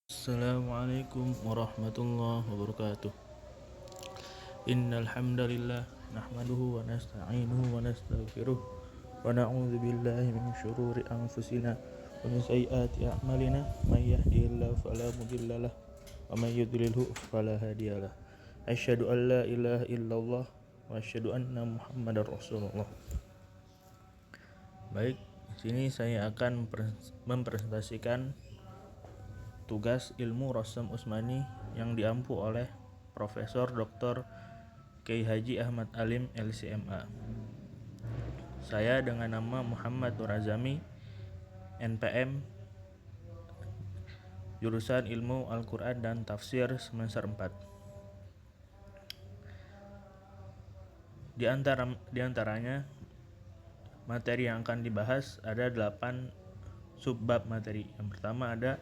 Assalamualaikum warahmatullahi wabarakatuh. Innal hamdalillah nahmaduhu wa nasta'inuhu wa nastaghfiruh wa na'udzu billahi min syururi anfusina wa min sayyiati a'malina may yahdihillahu fala mudhillalah wa may yudlilhu fala hadiyalah. Asyhadu an la ilaha illallah wa asyhadu anna Muhammadar Rasulullah. Baik, di sini saya akan mempresentasikan tugas ilmu Rossam Usmani yang diampu oleh Profesor Dr. Kiai Haji Ahmad Alim LCMA. Saya dengan nama Muhammad Nur Azami, NPM, jurusan Ilmu Al-Quran dan Tafsir semester 4. Di antaranya materi yang akan dibahas ada 8 subbab materi. Yang pertama ada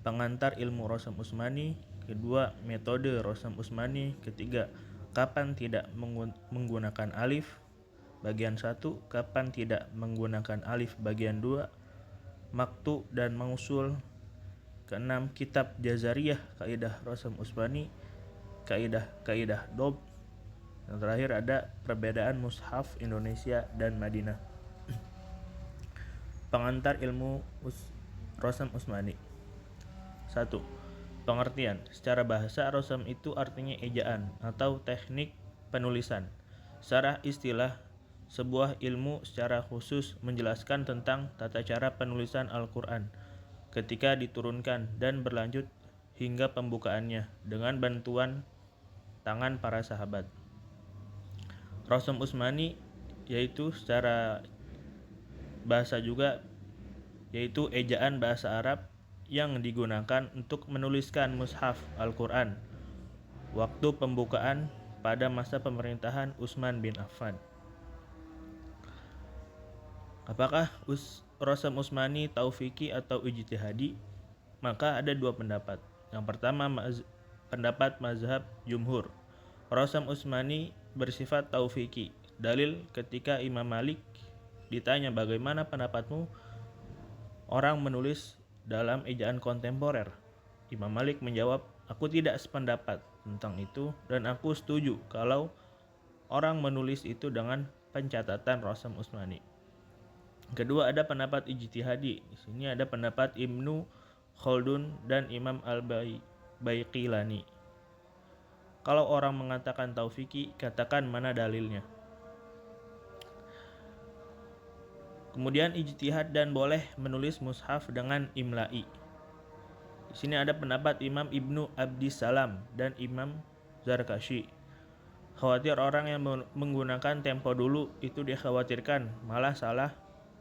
pengantar ilmu Rossam Usmani, kedua metode Rossam Usmani, ketiga kapan tidak menggunakan alif, bagian 1, kapan tidak menggunakan alif, bagian 2, maktu dan mausul, keenam kitab jazariyah, kaidah Rossam Usmani, kaidah dob, yang terakhir ada perbedaan mushaf Indonesia dan Madinah. Pengantar ilmu Rossam Usmani. 1. Pengertian. Secara bahasa, Rossam itu artinya ejaan atau teknik penulisan. Secara istilah, sebuah ilmu secara khusus menjelaskan tentang tata cara penulisan Al-Quran ketika diturunkan dan berlanjut hingga pembukaannya dengan bantuan tangan para sahabat. Rossam Usmani yaitu secara bahasa juga yaitu ejaan bahasa Arab yang digunakan untuk menuliskan mushaf Al-Quran waktu pembukaan pada masa pemerintahan Utsman bin Affan. Apakah Rossam Usmani taufiki atau ijtihadi? Maka ada 2 pendapat. Yang pertama pendapat mazhab jumhur. Rossam Usmani bersifat taufiki. Dalil ketika Imam Malik ditanya bagaimana pendapatmu orang menulis dalam ejaan kontemporer. Imam Malik menjawab, aku tidak sependapat tentang itu dan aku setuju kalau orang menulis itu dengan pencatatan Rossam Usmani. Kedua ada pendapat ijtihadi. Di sini ada pendapat Ibnu Khaldun dan Imam Al-Baiqilani. Kalau orang mengatakan taufiki, katakan mana dalilnya. Kemudian ijtihad dan boleh menulis mushaf dengan imla'i. Di sini ada pendapat Imam Ibnu Abdissalam dan Imam Zarkashi. Khawatir orang yang menggunakan tempo dulu itu dikhawatirkan malah salah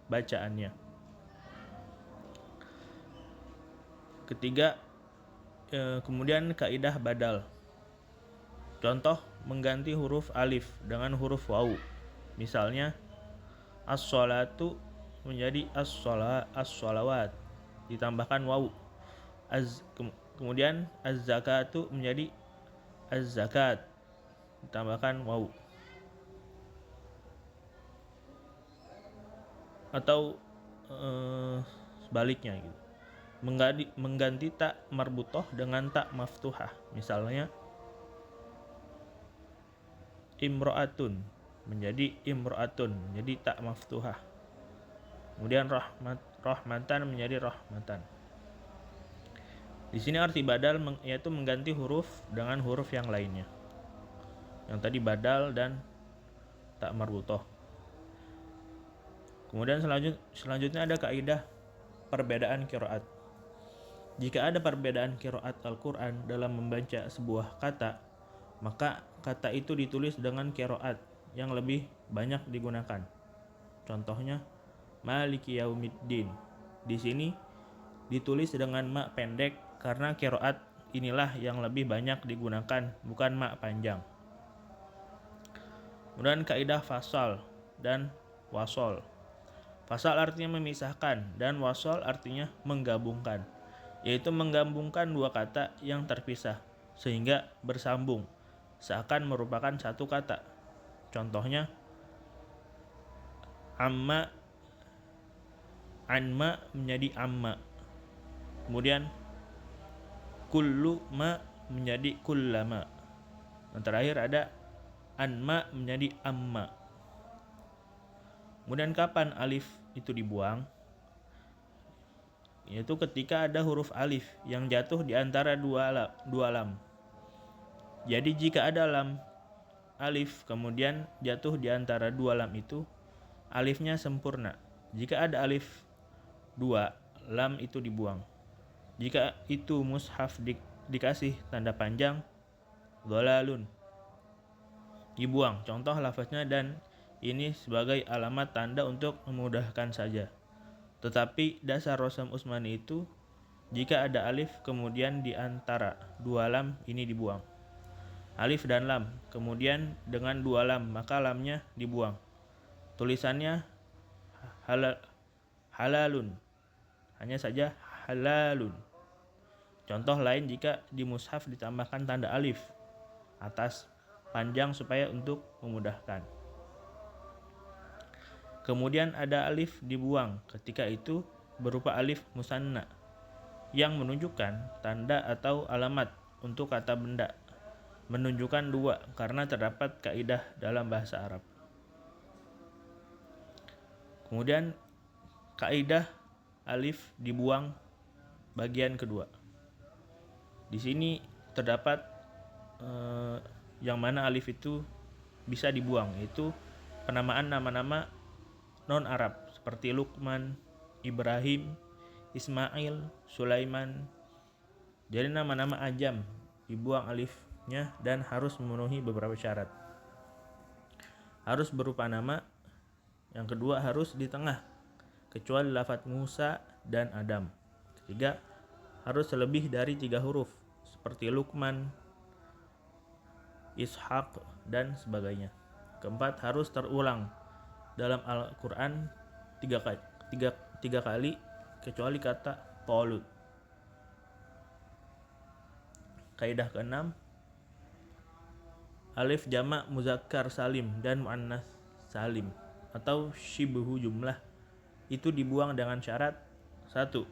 bacaannya. Ketiga, kemudian kaidah badal. Contoh mengganti huruf alif dengan huruf wawu. Misalnya as-sholatu menjadi as-sholawat ditambahkan wawu. Kemudian az-zakatu menjadi az-zakat ditambahkan wawu. Atau sebaliknya gitu. Mengganti tak marbutoh dengan tak maftuhah. Misalnya imro'atun menjadi imro'atun, menjadi tak maftuhah. Kemudian rahmatan menjadi rahmatan. Di sini arti badal yaitu mengganti huruf dengan huruf yang lainnya. Yang tadi badal dan tak marbutoh. Kemudian selanjutnya ada kaidah perbedaan qiraat. Jika ada perbedaan qiraat Al-Quran dalam membaca sebuah kata, maka kata itu ditulis dengan qiraat yang lebih banyak digunakan. Contohnya Maliki Yaumiddin. Di sini ditulis dengan ma pendek karena qiraat inilah yang lebih banyak digunakan, bukan ma panjang. Kemudian kaidah fasal dan wasol. Fasal artinya memisahkan dan wasol artinya menggabungkan, yaitu menggabungkan 2 kata yang terpisah sehingga bersambung seakan merupakan satu kata. Contohnya amma, anma menjadi amma. Kemudian kullu ma menjadi kullama. Yang terakhir ada anma menjadi amma. Kemudian kapan alif itu dibuang? Yaitu ketika ada huruf alif yang jatuh di antara dua lam. Jadi jika ada lam alif kemudian jatuh di antara dua lam itu, alifnya sempurna. Jika ada alif dua, lam itu dibuang. Jika itu mushaf dikasih tanda panjang, dhalalun, dibuang. Contoh lafaznya dan ini sebagai alamat tanda untuk memudahkan saja. Tetapi dasar Rosam Usmani itu jika ada alif kemudian di antara dua lam ini dibuang. Alif dan lam kemudian dengan dua lam maka lamnya dibuang. Tulisannya halalun. Hanya saja halalun. Contoh lain jika di mushaf ditambahkan tanda alif atas panjang supaya untuk memudahkan. Kemudian ada alif dibuang, ketika itu berupa alif musanna yang menunjukkan tanda atau alamat untuk kata benda. Menunjukkan dua karena terdapat kaidah dalam bahasa Arab. Kemudian kaidah alif dibuang bagian kedua. Di sini terdapat yang mana alif itu bisa dibuang, yaitu penamaan nama-nama non-Arab seperti Luqman, Ibrahim, Ismail, Sulaiman. Jadi nama-nama ajam dibuang alifnya dan harus memenuhi beberapa syarat. Harus berupa nama, yang kedua harus di tengah, kecuali lafaz Musa dan Adam. Ketiga, harus lebih dari 3 huruf seperti Luqman, Ishaq, dan sebagainya. Keempat, harus terulang dalam Al-Quran 3 kali kecuali kata Talut. Kaidah keenam, alif jamak muzakkar salim dan muannas salim atau syibhu jumlah itu dibuang dengan syarat: 1.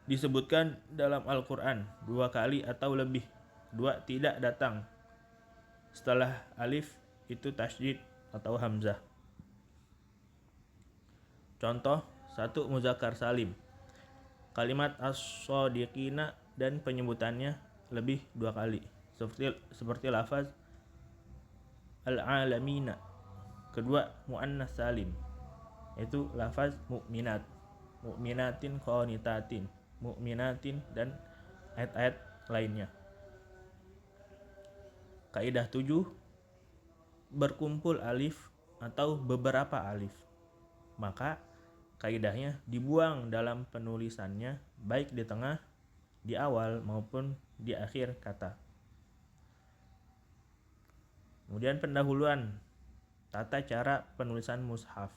Disebutkan dalam Al-Quran 2 kali atau lebih. 2. Tidak datang setelah alif itu tasydid atau hamzah. Contoh: 1. Muzakkar salim, kalimat as-shadiqina dan penyebutannya lebih 2 kali seperti lafaz al-alamina. Kedua, muannas salim, yaitu lafaz mu'minat, mu'minatin qanitatin, mu'minatin, dan ayat-ayat lainnya. Kaidah 7, berkumpul alif atau beberapa alif, maka kaidahnya dibuang dalam penulisannya baik di tengah, di awal maupun di akhir kata. Kemudian pendahuluan tata cara penulisan mushaf.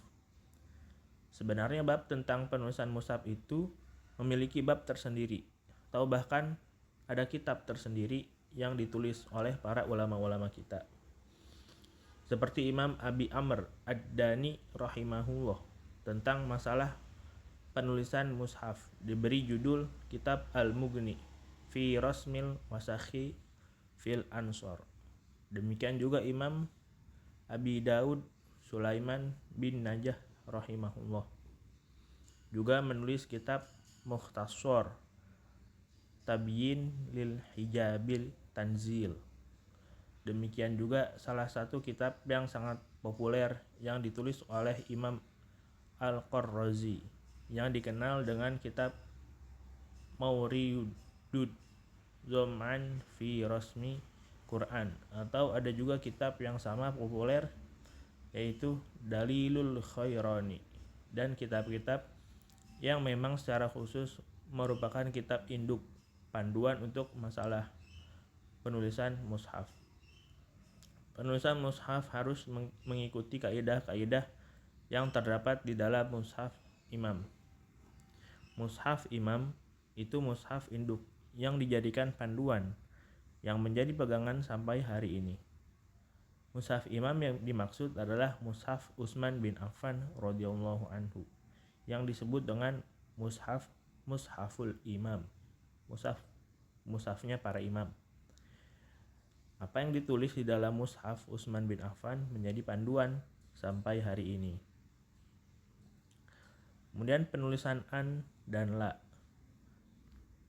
Sebenarnya bab tentang penulisan mushaf itu memiliki bab tersendiri atau bahkan ada kitab tersendiri yang ditulis oleh para ulama-ulama kita. Seperti Imam Abi Amr Ad-Dani rahimahullah tentang masalah penulisan mushaf diberi judul Kitab Al-Mughni fi Rasmil Wasakhi fil Ansor. Demikian juga Imam Abi Daud Sulaiman bin Najah rahimahullah juga menulis kitab Mukhtasar Tabyin lil Hijabil Tanzil. Demikian juga salah satu kitab yang sangat populer yang ditulis oleh Imam Al-Qarrazi yang dikenal dengan kitab Mawridud Zaman fi Rasmi Quran, atau ada juga kitab yang sama populer yaitu Dalilul Khairani, dan kitab-kitab yang memang secara khusus merupakan kitab induk panduan untuk masalah penulisan mushaf. Penulisan mushaf harus mengikuti kaidah-kaidah yang terdapat di dalam mushaf imam. Mushaf imam itu mushaf induk yang dijadikan panduan yang menjadi pegangan sampai hari ini. Mushaf imam yang dimaksud adalah mushaf Utsman bin Affan radhiyallahu anhu yang disebut dengan mushaful imam, mushaf mushafnya para imam. Apa yang ditulis di dalam mushaf Utsman bin Affan menjadi panduan sampai hari ini. Kemudian penulisan an dan la.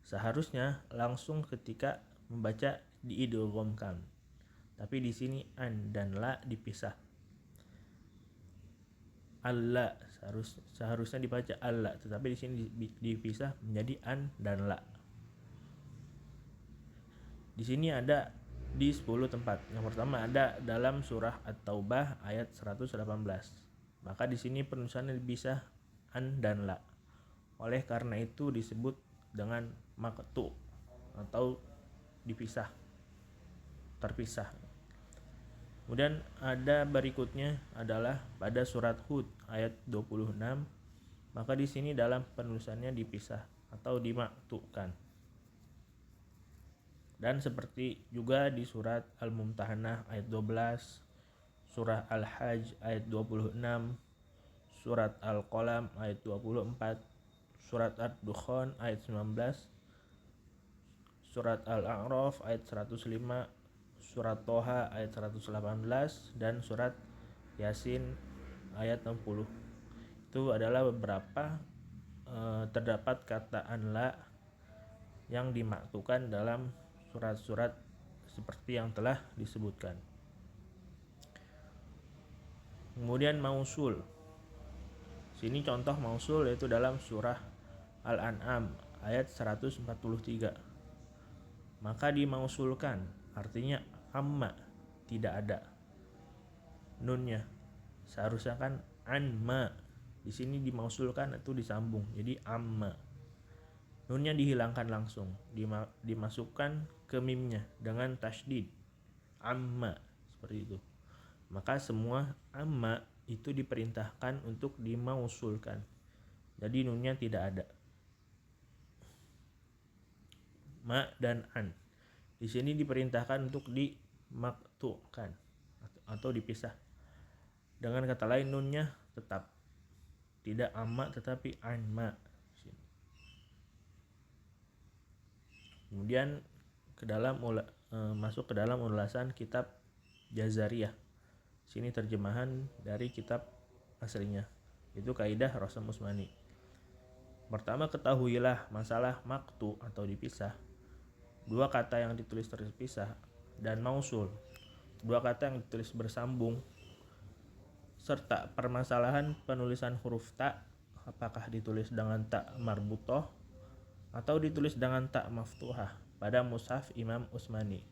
Seharusnya langsung ketika membaca diidghamkan. Tapi di sini an dan la dipisah. Allah seharusnya dibaca Allah, tetapi di sini dipisah menjadi an dan la. Di sini ada di 10 tempat. Yang pertama ada dalam surah At-Taubah ayat 118. Maka di sini penulisannya dipisah an dan la. Oleh karena itu disebut dengan maqtu atau dipisah, terpisah. Kemudian ada berikutnya adalah pada surat Hud ayat 26. Maka di sini dalam penulisannya dipisah atau dimaktukan. Dan seperti juga di surat Al-Mumtahanah ayat 12, surah Al-Hajj ayat 26, surat Al-Qalam ayat 24, surat Ad-Dukhan ayat 19, surat Al-A'raf ayat 105, surat Toha ayat 118, dan surat Yasin ayat 60. Itu adalah beberapa terdapat kata anla yang dimaktukan dalam surat-surat seperti yang telah disebutkan. Kemudian mausul. Sini contoh mausul yaitu dalam surah Al-An'am ayat 143. Maka dimausulkan, artinya amma, tidak ada nunnya. Seharusnya kan anma. Di sini dimausulkan itu disambung, jadi amma. Nunnya dihilangkan langsung, dimasukkan ke mimnya dengan tasydid, amma, seperti itu. Maka semua amma itu diperintahkan untuk dimausulkan. Jadi nunnya tidak ada. Ma dan an. Di sini diperintahkan untuk dimaktukan atau dipisah. Dengan kata lain nunnya tetap tidak amma tetapi anma. Kemudian masuk ke dalam ulasan kitab Jazariyah. Sini terjemahan dari kitab aslinya. Itu kaidah Rosam Usmani. Pertama, ketahuilah masalah maktu atau dipisah. Dua kata yang ditulis terpisah dan mausul. Dua kata yang ditulis bersambung. Serta permasalahan penulisan huruf ta, apakah ditulis dengan ta marbutoh atau ditulis dengan ta maftuhah pada mushaf Imam Utsmani.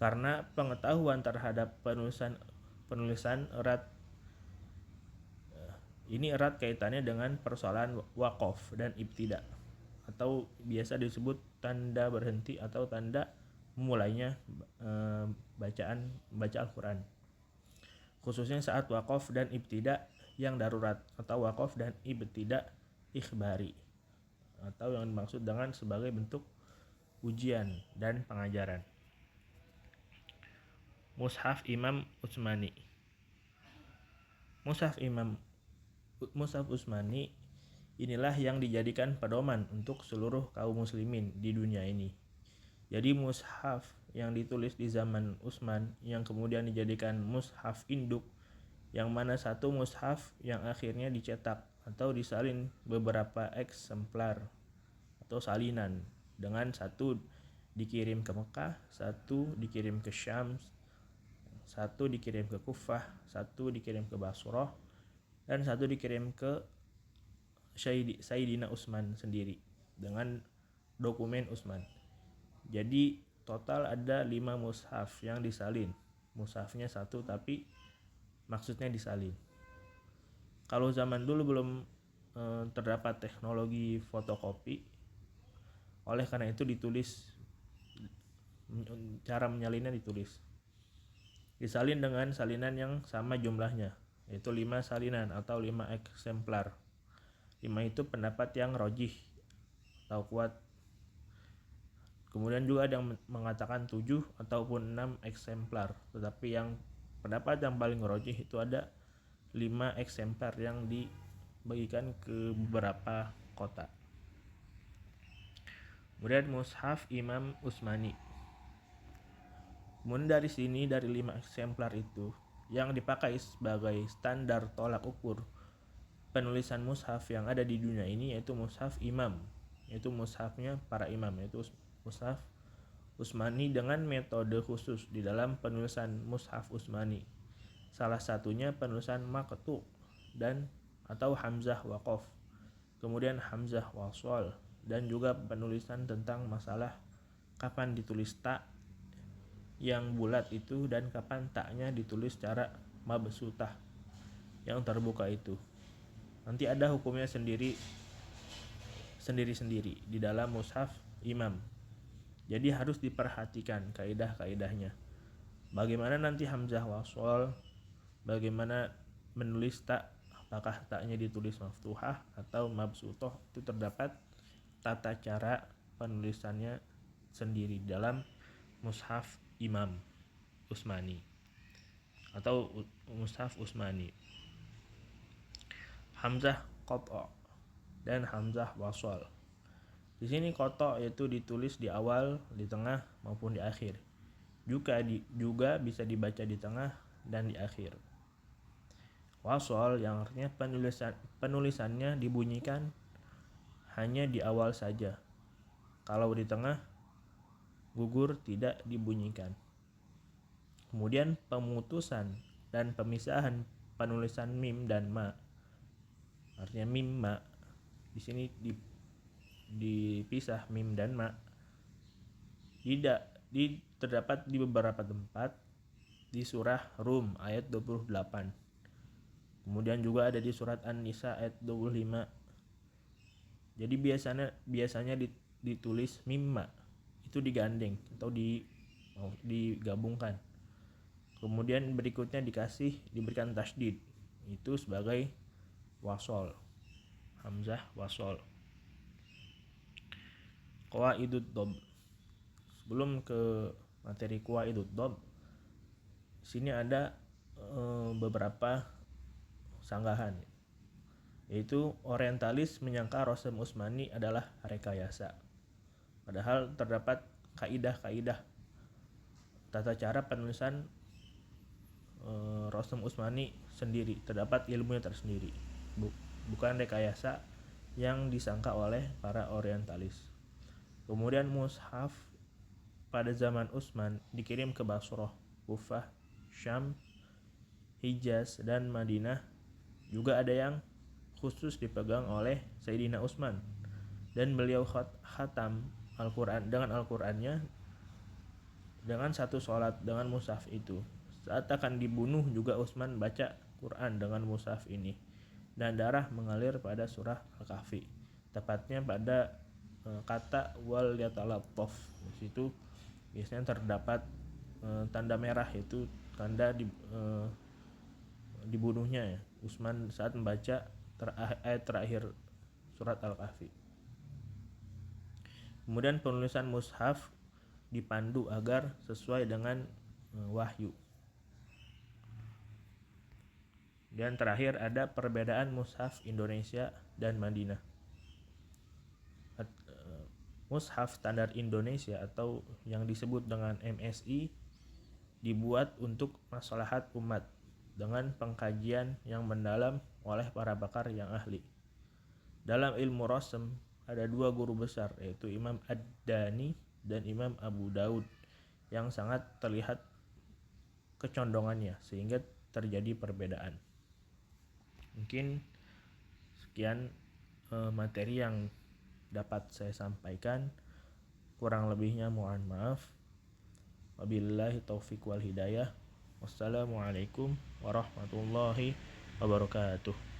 Karena pengetahuan terhadap penulisan erat ini erat kaitannya dengan persoalan waqaf dan ibtida atau biasa disebut tanda berhenti atau tanda memulainya baca Al-Quran, khususnya saat waqaf dan ibtida yang darurat atau waqaf dan ibtida ikhbari atau yang dimaksud dengan sebagai bentuk ujian dan pengajaran. Mushaf Imam Utsmani. Mushaf Utsmani inilah yang dijadikan pedoman untuk seluruh kaum muslimin di dunia ini. Jadi mushaf yang ditulis di zaman Utsman yang kemudian dijadikan mushaf induk, yang mana satu mushaf yang akhirnya dicetak atau disalin beberapa eksemplar atau salinan, dengan satu dikirim ke Mekah, satu dikirim ke Syam, satu dikirim ke Kufah, satu dikirim ke Basrah, dan satu dikirim ke Sayyidina Utsman sendiri dengan dokumen Utsman. Jadi total ada 5 mushaf yang disalin. Mushafnya satu tapi maksudnya disalin. Kalau zaman dulu belum terdapat teknologi fotokopi, oleh karena itu ditulis, cara menyalinnya ditulis. Disalin dengan salinan yang sama jumlahnya, yaitu 5 salinan atau 5 eksemplar. 5 itu pendapat yang rojih atau kuat. Kemudian juga ada yang mengatakan 7 ataupun 6 eksemplar. Tetapi yang pendapat yang paling rojih itu ada 5 eksemplar yang dibagikan ke beberapa kota. Kemudian mushaf Imam Utsmani. Kemudian dari sini, dari 5 eksemplar itu yang dipakai sebagai standar tolak ukur penulisan mushaf yang ada di dunia ini, yaitu mushaf imam, yaitu mushafnya para imam, yaitu mushaf Utsmani dengan metode khusus di dalam penulisan mushaf Utsmani. Salah satunya penulisan maqtu dan atau hamzah waqaf, kemudian hamzah wasol, dan juga penulisan tentang masalah kapan ditulis tak yang bulat itu dan kapan taknya ditulis secara mabsutah yang terbuka itu. Nanti ada hukumnya sendiri-sendiri di dalam mushaf imam. Jadi harus diperhatikan kaidah-kaidahnya. Bagaimana nanti hamzah wasol, bagaimana menulis tak, apakah taknya ditulis maftuhah atau mabsutah, itu terdapat tata cara penulisannya sendiri dalam mushaf Imam Utsmani atau mushaf Utsmani. Hamzah qat'a dan hamzah wasol. Di sini qat'a yaitu ditulis di awal, di tengah maupun di akhir. Juga bisa dibaca di tengah dan di akhir. Wasol yang artinya penulisannya dibunyikan hanya di awal saja. Kalau di tengah gugur tidak dibunyikan. Kemudian pemutusan dan pemisahan penulisan mim dan ma. Artinya mim ma. Di sini dipisah mim dan ma. Terdapat di beberapa tempat di surah Rum ayat 28. Kemudian juga ada di surat An-Nisa ayat 25. Jadi biasanya ditulis mimma, itu digandeng atau digabungkan. Kemudian berikutnya diberikan tasdid, itu sebagai wasol, hamzah wasol. Qawaidud dob. Sebelum ke materi qawaidud dob, sini ada beberapa sanggahan, yaitu orientalis menyangka Rasul Utsmani adalah rekayasa, padahal terdapat kaidah-kaidah tata cara penulisan Rasul Utsmani sendiri, terdapat ilmunya tersendiri, bukan rekayasa yang disangka oleh para orientalis. Kemudian mushaf pada zaman Utsman dikirim ke Basrah, Kufah, Syam, Hijaz, dan Madinah. Juga ada yang khusus dipegang oleh Sayyidina Utsman, dan beliau khatam Al-Quran dengan Al-Qurannya dengan satu sholat dengan mushaf itu. Saat akan dibunuh juga Utsman baca Quran dengan mushaf ini, dan darah mengalir pada surah Al-Kahfi, tepatnya pada kata wal yatalattaf. Di situ biasanya terdapat tanda merah, itu tanda dibunuhnya ya Utsman saat membaca ayat terakhir surat Al-Kahfi. Kemudian penulisan mushaf dipandu agar sesuai dengan wahyu. Dan terakhir ada perbedaan mushaf Indonesia dan Madinah. Mushaf standar Indonesia atau yang disebut dengan MSI dibuat untuk maslahat umat dengan pengkajian yang mendalam oleh para pakar yang ahli. Dalam ilmu rasm ada dua guru besar, yaitu Imam Ad-Dani dan Imam Abu Daud, yang sangat terlihat kecondongannya sehingga terjadi perbedaan. Mungkin sekian materi yang dapat saya sampaikan, kurang lebihnya mohon maaf. Wabillahi taufiq wal hidayah. Wassalamualaikum warahmatullahi wabarakatuh.